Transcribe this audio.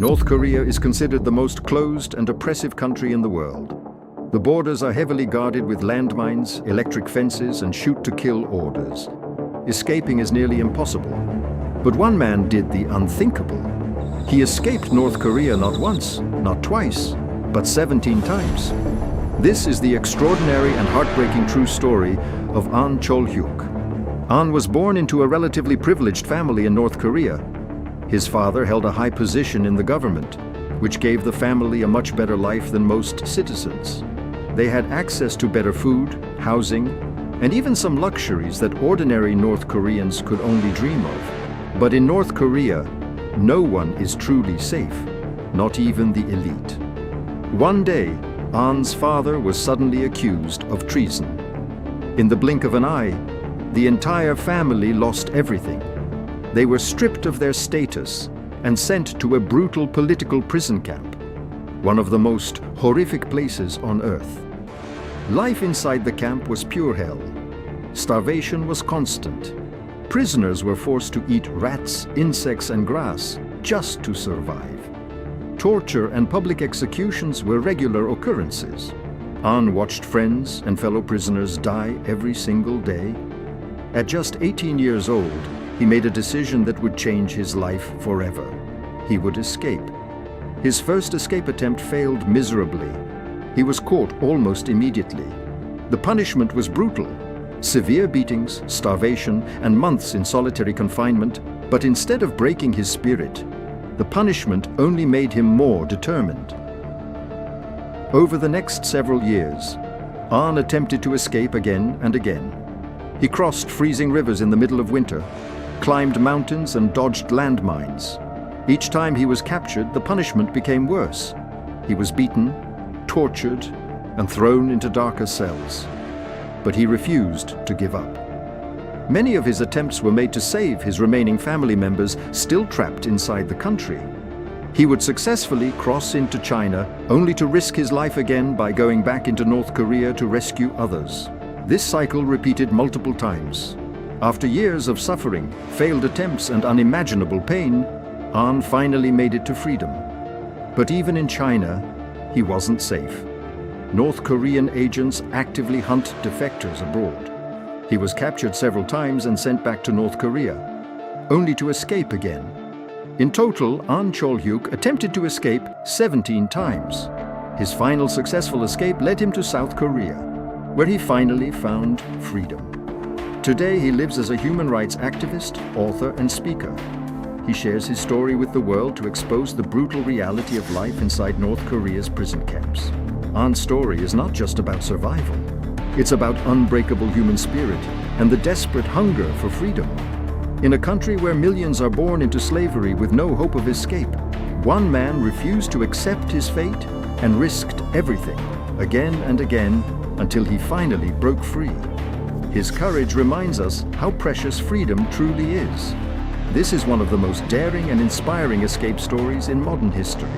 North Korea is considered the most closed and oppressive country in the world. The borders are heavily guarded with landmines, electric fences, and shoot-to-kill orders. Escaping is nearly impossible. But one man did the unthinkable. He escaped North Korea not once, not twice, but 17 times. This is the extraordinary and heartbreaking true story of Ahn Chol-hyuk. Ahn was born into a relatively privileged family in North Korea. His father held a high position in the government, which gave the family a much better life than most citizens. They had access to better food, housing, and even some luxuries that ordinary North Koreans could only dream of. But in North Korea, no one is truly safe, not even the elite. One day, Ahn's father was suddenly accused of treason. In the blink of an eye, the entire family lost everything. They were stripped of their status and sent to a brutal political prison camp, one of the most horrific places on earth. Life inside the camp was pure hell. Starvation was constant. Prisoners were forced to eat rats, insects, and grass just to survive. Torture and public executions were regular occurrences. Ahn watched friends and fellow prisoners die every single day. At just 18 years old, he made a decision that would change his life forever. He would escape. His first escape attempt failed miserably. He was caught almost immediately. The punishment was brutal. Severe beatings, starvation, and months in solitary confinement. But instead of breaking his spirit, the punishment only made him more determined. Over the next several years, Ahn attempted to escape again and again. He crossed freezing rivers in the middle of winter, climbed mountains, and dodged landmines. Each time he was captured, the punishment became worse. He was beaten, tortured, and thrown into darker cells. But he refused to give up. Many of his attempts were made to save his remaining family members still trapped inside the country. He would successfully cross into China, only to risk his life again by going back into North Korea to rescue others. This cycle repeated multiple times. After years of suffering, failed attempts, and unimaginable pain, Ahn finally made it to freedom. But even in China, he wasn't safe. North Korean agents actively hunt defectors abroad. He was captured several times and sent back to North Korea, only to escape again. In total, Ahn Chol-hyuk attempted to escape 17 times. His final successful escape led him to South Korea, where he finally found freedom. Today, he lives as a human rights activist, author, and speaker. He shares his story with the world to expose the brutal reality of life inside North Korea's prison camps. Ahn's story is not just about survival. It's about unbreakable human spirit and the desperate hunger for freedom. In a country where millions are born into slavery with no hope of escape, one man refused to accept his fate and risked everything, again and again, until he finally broke free. His courage reminds us how precious freedom truly is. This is one of the most daring and inspiring escape stories in modern history.